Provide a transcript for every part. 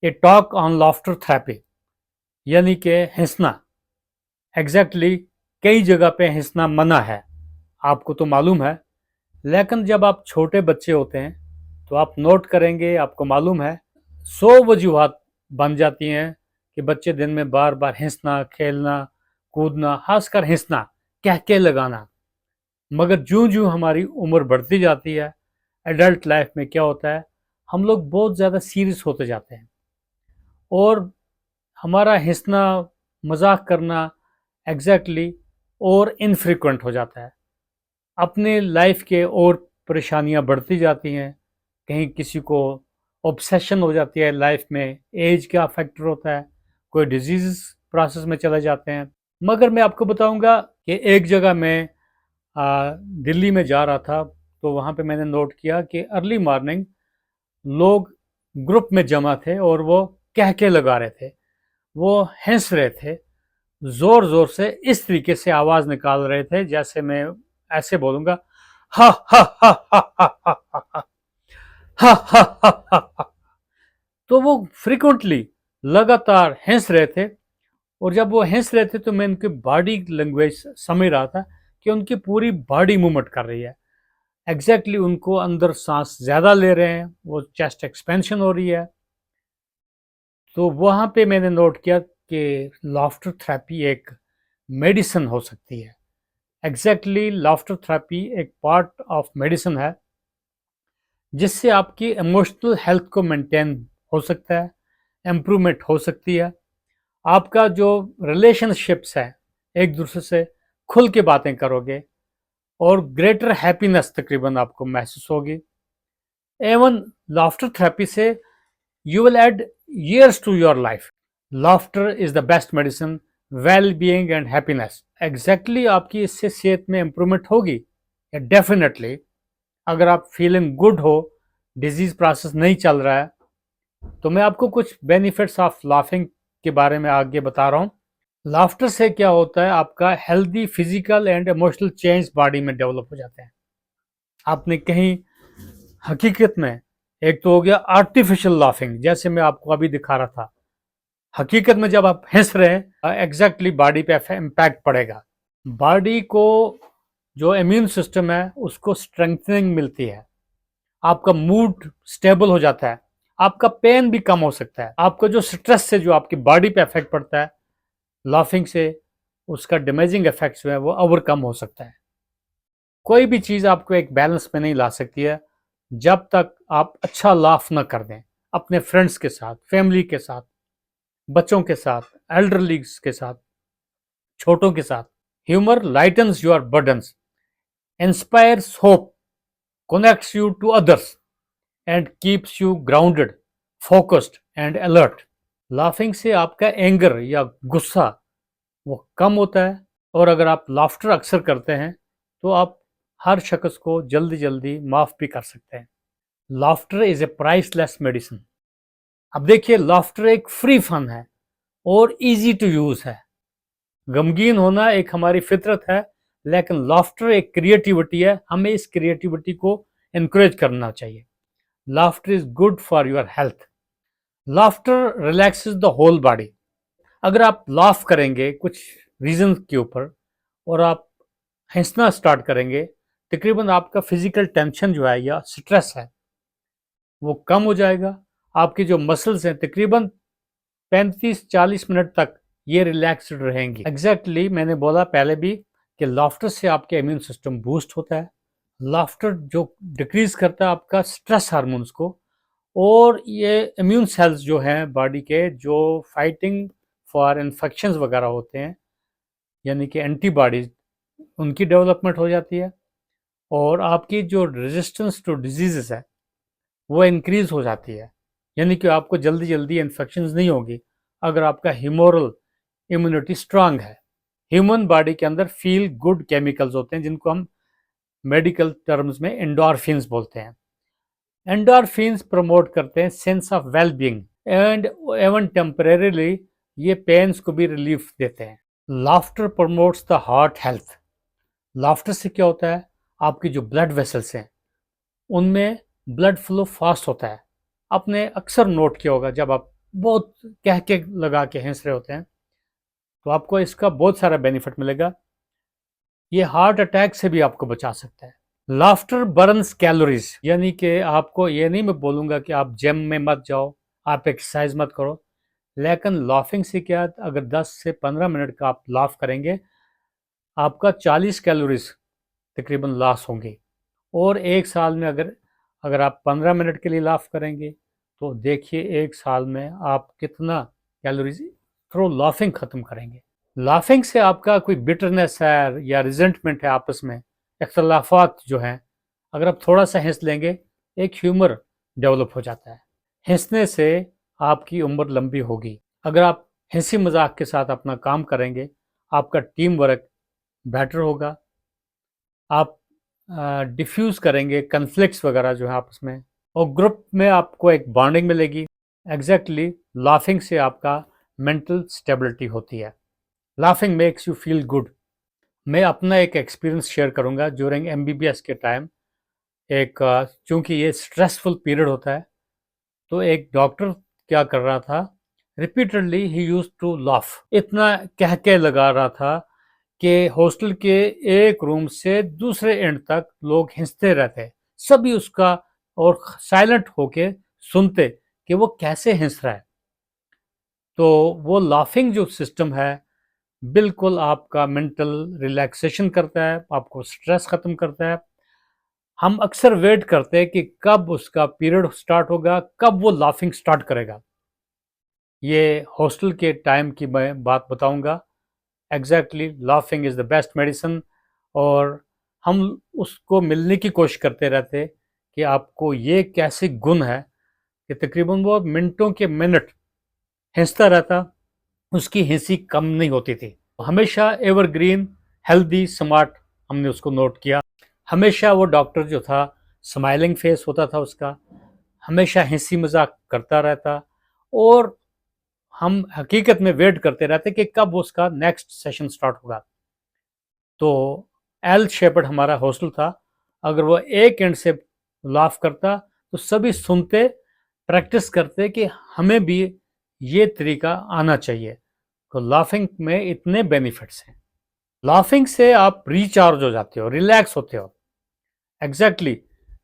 A talk on laughter therapy, यानी कि हंसना। एग्जैक्टली कई जगह पे हंसना मना है, आपको तो मालूम है। लेकिन जब आप छोटे बच्चे होते हैं तो आप नोट करेंगे, आपको मालूम है 100 वजूहात बन जाती हैं कि बच्चे दिन में बार बार हंसना, खेलना, कूदना, खासकर हंसना, कह के लगाना। मगर जूं जूं हमारी उम्र बढ़ती जाती है, एडल्ट लाइफ में क्या होता है, हम लोग बहुत ज़्यादा सीरियस होते जाते हैं और हमारा हंसना, मजाक करना एग्जैक्टली और इनफ्रीक्वेंट हो जाता है। अपने लाइफ के और परेशानियां बढ़ती जाती हैं। कहीं किसी को ऑब्सेशन हो जाती है लाइफ में, एज का फैक्टर होता है, कोई डिजीज प्रोसेस में चले जाते हैं। मगर मैं आपको बताऊंगा कि एक जगह मैं दिल्ली में जा रहा था, तो वहाँ पे मैंने नोट किया कि अर्ली मॉर्निंग लोग ग्रुप में जमा थे और वो कह के लगा रहे थे, वो हंस रहे थे, जोर जोर से इस तरीके से आवाज निकाल रहे थे जैसे मैं ऐसे बोलूंगा, हा हा हा हा हा हा हा हा हा हा हा हा। तो वो फ्रिक्वेंटली लगातार हंस रहे थे और जब वो हंस रहे थे तो मैं उनकी बॉडी लैंग्वेज समझ रहा था कि उनकी पूरी बॉडी मूवमेंट कर रही है। एग्जैक्टली उनको अंदर सांस ज्यादा ले रहे हैं, वो चेस्ट एक्सपेंशन हो रही है। तो वहां पे मैंने नोट किया कि लाफ्टर थेरेपी एक मेडिसिन हो सकती है। एग्जैक्टली लाफ्टर थेरेपी एक पार्ट ऑफ मेडिसिन है जिससे आपकी इमोशनल हेल्थ को मेंटेन हो सकता है, इम्प्रूवमेंट हो सकती है। आपका जो रिलेशनशिप्स है, एक दूसरे से खुल के बातें करोगे और ग्रेटर हैप्पीनेस तकरीबन आपको महसूस होगी। एवन लाफ्टर थेरेपी से you will add years to your life. Laughter is the best medicine, well-being and happiness. Exactly आपकी इससे सेहत में इम्प्रूवमेंट होगी डेफिनेटली। अगर आप फीलिंग गुड हो, डिजीज प्रोसेस नहीं चल रहा है, तो मैं आपको कुछ बेनिफिट्स ऑफ लाफिंग के बारे में आगे बता रहा हूँ। लाफ्टर से क्या होता है, आपका healthy physical and emotional change body में डेवलप हो जाते हैं। आपने कहीं हकीकत में, एक तो हो गया आर्टिफिशियल लाफिंग जैसे मैं आपको अभी दिखा रहा था, हकीकत में जब आप हंस रहे हैं एग्जैक्टली बॉडी पे इम्पैक्ट पड़ेगा। बॉडी को जो इम्यून सिस्टम है उसको स्ट्रेंथनिंग मिलती है, आपका मूड स्टेबल हो जाता है, आपका पेन भी कम हो सकता है, आपका जो स्ट्रेस से जो आपकी बॉडी पे इफेक्ट पड़ता है लाफिंग से, उसका डैमेजिंग इफेक्ट्स जो है वो ओवरकम हो सकता है। कोई भी चीज़ आपको एक बैलेंस में नहीं ला सकती है जब तक आप अच्छा लाफ ना कर दें, अपने फ्रेंड्स के साथ, फैमिली के साथ, बच्चों के साथ, एल्डरलीज के साथ, छोटों के साथ। Humour lightens your burdens, inspires hope, connects you to others and keeps you grounded, focused and alert. Laughing से आपका एंगर या गुस्सा वो कम होता है और अगर आप लाफ्टर अक्सर करते हैं तो आप हर शख्स को जल्दी जल्दी माफ भी कर सकते हैं। Laughter is a priceless medicine. अब देखिए, लाफ्टर एक फ्री फन है और इजी टू यूज है। गमगीन होना एक हमारी फितरत है, लेकिन लाफ्टर एक क्रिएटिविटी है, हमें इस क्रिएटिविटी को encourage करना चाहिए। Laughter is good for your health. Laughter relaxes the whole body. अगर आप लाफ करेंगे कुछ रीजन के ऊपर और आप हंसना स्टार्ट करेंगे, तकरीबन आपका फिजिकल टेंशन जो है या स्ट्रेस है वो कम हो जाएगा। आपकी जो मसल्स हैं तकरीबन 35-40 मिनट तक ये रिलैक्स्ड रहेंगी। एग्जैक्टली मैंने बोला पहले भी कि लाफ्टर से आपके इम्यून सिस्टम बूस्ट होता है। लाफ्टर जो डिक्रीज करता है आपका स्ट्रेस हार्मोन्स को, और ये इम्यून सेल्स जो हैं बॉडी के, जो फाइटिंग फॉर इन्फेक्शंस वगैरह होते हैं, यानी कि एंटीबॉडीज, उनकी डेवलपमेंट हो जाती है और आपकी जो रेजिस्टेंस टू डिजीजेस है वो इंक्रीज हो जाती है। यानी कि आपको जल्दी जल्दी इन्फेक्शन नहीं होगी अगर आपका ह्यूमोरल इम्यूनिटी स्ट्रांग है। ह्यूमन बॉडी के अंदर फील गुड केमिकल्स होते हैं जिनको हम मेडिकल टर्म्स में एंडोर्फिन्स बोलते हैं। एंडोर्फिन्स प्रमोट करते हैं sense of well being and even temporarily ये पेन्स को भी रिलीफ देते हैं। Laughter promotes the heart health. Laughter से क्या होता है, आपकी जो ब्लड वेसल्स हैं उनमें ब्लड फ्लो फास्ट होता है। आपने अक्सर नोट किया होगा जब आप बहुत कह के लगा के हंस रहे होते हैं, तो आपको इसका बहुत सारा बेनिफिट मिलेगा। ये हार्ट अटैक से भी आपको बचा सकता है। लाफ्टर बर्न्स कैलोरीज, यानी कि आपको ये नहीं मैं बोलूंगा कि आप जिम में मत जाओ, आप एक्सरसाइज मत करो, लेकिन लाफिंग से क्या, अगर 10 से 15 मिनट का आप लाफ करेंगे, आपका 40 कैलोरीज तकरीबन लॉस होंगे। और एक साल में अगर अगर आप 15 मिनट के लिए लाफ करेंगे, तो देखिए एक साल में आप कितना कैलोरीज थ्रू लाफिंग ख़त्म करेंगे। लाफिंग से आपका कोई बिटरनेस है या रिजेंटमेंट है आपस में, इख्तलाफात जो हैं, अगर आप थोड़ा सा हंस लेंगे, एक ह्यूमर डेवलप हो जाता है। हंसने से आपकी उम्र लंबी होगी। अगर आप हंसी मजाक के साथ अपना काम करेंगे, आपका टीम वर्क बेटर होगा, आप डिफ्यूज़ करेंगे कन्फ्लिक्ट्स वगैरह जो है आपस में, और ग्रुप में आपको एक बॉन्डिंग मिलेगी। एग्जैक्टली लाफिंग से आपका मेंटल स्टेबिलिटी होती है। Laughing makes you feel good. मैं अपना एक एक्सपीरियंस शेयर करूंगा ड्यूरिंग एमबीबीएस के टाइम। एक चूंकि ये स्ट्रेसफुल पीरियड होता है, तो एक डॉक्टर क्या कर रहा था, रिपीटेडली ही यूज टू लाफ, इतना कह के लगा रहा था कि हॉस्टल के एक रूम से दूसरे एंड तक लोग हंसते रहते, सभी उसका और साइलेंट होके सुनते कि वो कैसे हंस रहा है। तो वो लाफिंग जो सिस्टम है, बिल्कुल आपका मेंटल रिलैक्सेशन करता है, आपको स्ट्रेस खत्म करता है। हम अक्सर वेट करते हैं कि कब उसका पीरियड स्टार्ट होगा, कब वो लाफिंग स्टार्ट करेगा। ये हॉस्टल के टाइम की मैं बात बताऊंगा। Exactly laughing is the best medicine. और हम उसको मिलने की कोशिश करते रहते कि आपको ये कैसे गुण है कि तकरीबन वो मिनटों के मिनट हंसता रहता, उसकी हंसी कम नहीं होती थी। हमेशा एवरग्रीन, हेल्दी, स्मार्ट, हमने उसको नोट किया। हमेशा वो डॉक्टर जो था, स्माइलिंग फेस होता था उसका, हमेशा हंसी मजाक करता रहता, और हम हकीकत में वेट करते रहते कि कब उसका नेक्स्ट सेशन स्टार्ट होगा। तो एल शेपर्ड हमारा हॉस्टल था, अगर वो एक एंड से लाफ करता, तो सभी सुनते, प्रैक्टिस करते कि हमें भी ये तरीका आना चाहिए। तो लाफिंग में इतने बेनिफिट्स हैं। लाफिंग से आप रिचार्ज हो जाते हो, रिलैक्स होते हो। एग्जैक्टली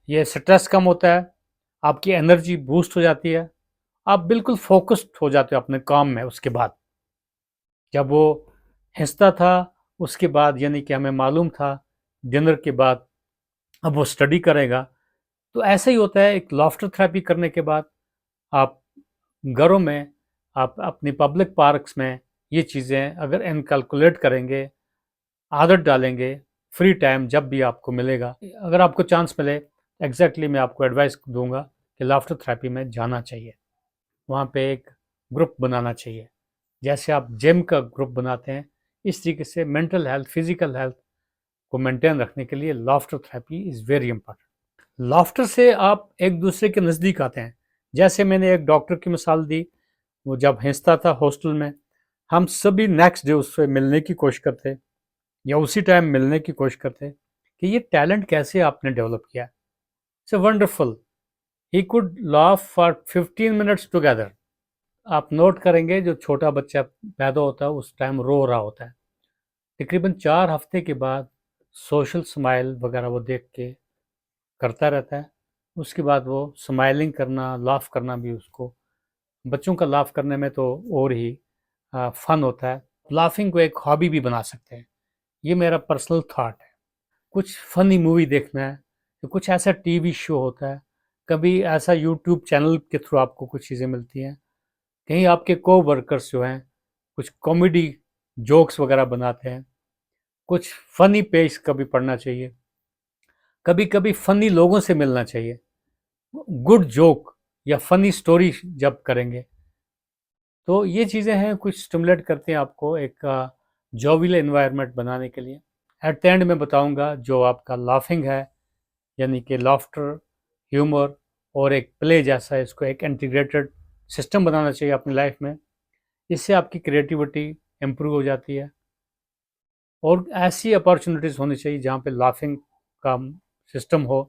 ये स्ट्रेस कम होता है, आपकी एनर्जी बूस्ट हो जाती है, आप बिल्कुल फोकस्ड हो जाते हो अपने काम में। उसके बाद जब वो हंसता था, उसके बाद यानी कि हमें मालूम था डिनर के बाद अब वो स्टडी करेगा। तो ऐसा ही होता है, एक लाफ्टर थेरेपी करने के बाद आप घरों में, आप अपनी पब्लिक पार्क्स में ये चीज़ें अगर इनकलकुलेट करेंगे, आदत डालेंगे, फ्री टाइम जब भी आपको मिलेगा, अगर आपको चांस मिले, एग्जैक्टली मैं आपको एडवाइस दूंगा कि लाफ्टर थेरेपी में जाना चाहिए। वहाँ पे एक ग्रुप बनाना चाहिए, जैसे आप जिम का ग्रुप बनाते हैं, इस तरीके से मेंटल हेल्थ, फिजिकल हेल्थ को मेंटेन रखने के लिए laughter therapy is very important. Laughter से आप एक दूसरे के नज़दीक आते हैं। जैसे मैंने एक डॉक्टर की मिसाल दी, वो जब हंसता था हॉस्टल में, हम सभी नेक्स्ट डे उससे मिलने की कोशिश करते या उसी टाइम मिलने की कोशिश करते कि ये टैलेंट कैसे आपने डेवलप किया। It's wonderful, he could laugh for 15 minutes together. आप नोट करेंगे, जो छोटा बच्चा पैदा होता है उस टाइम रो रहा होता है, तकरीबन 4 हफ्ते के बाद सोशल स्माइल वगैरह वो देख के करता रहता है। उसके बाद वो स्माइलिंग करना, लाफ करना भी, उसको बच्चों का लाफ करने में तो और ही फन होता है। लाफिंग को एक हॉबी भी बना सकते हैं, ये मेरा पर्सनल थॉट है। कुछ फनी मूवी देखना है, तो कुछ ऐसा टीवी शो होता है, कभी ऐसा यूट्यूब चैनल के थ्रू आपको कुछ चीज़ें मिलती हैं, कहीं आपके को वर्कर्स जो हैं कुछ कॉमेडी जोक्स वगैरह बनाते हैं, कुछ फनी पेज कभी पढ़ना चाहिए, कभी कभी फनी लोगों से मिलना चाहिए। गुड जोक या फनी स्टोरी जब करेंगे, तो ये चीज़ें हैं, कुछ स्टिमुलेट करते हैं आपको एक जॉवियल एनवायरनमेंट बनाने के लिए। एट द एंड में बताऊंगा जो आपका लाफिंग है, यानी कि लाफ्टर, ह्यूमर और एक प्ले जैसा, इसको एक इंटीग्रेटेड सिस्टम बनाना चाहिए अपनी लाइफ में। इससे आपकी क्रिएटिविटी इम्प्रूव हो जाती है, और ऐसी अपॉर्चुनिटीज़ होनी चाहिए जहाँ पे लाफिंग का सिस्टम हो,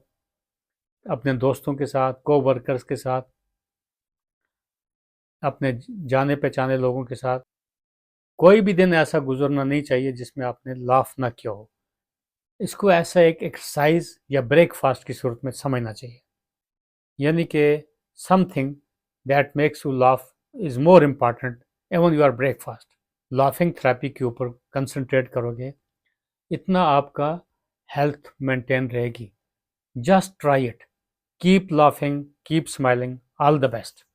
अपने दोस्तों के साथ, को वर्कर्स के साथ। अपने जाने पहचाने लोगों के साथ। कोई भी दिन ऐसा गुजरना नहीं चाहिए जिसमें आपने लाफ ना किया हो। इसको ऐसा एक एक्सरसाइज या ब्रेकफास्ट की सूरत में समझना चाहिए, यानी कि something that makes you laugh is more important even your breakfast. Laughing therapy के ऊपर कंसंट्रेट करोगे, इतना आपका हेल्थ मेंटेन रहेगी। Just try it, keep laughing, keep smiling, all the best.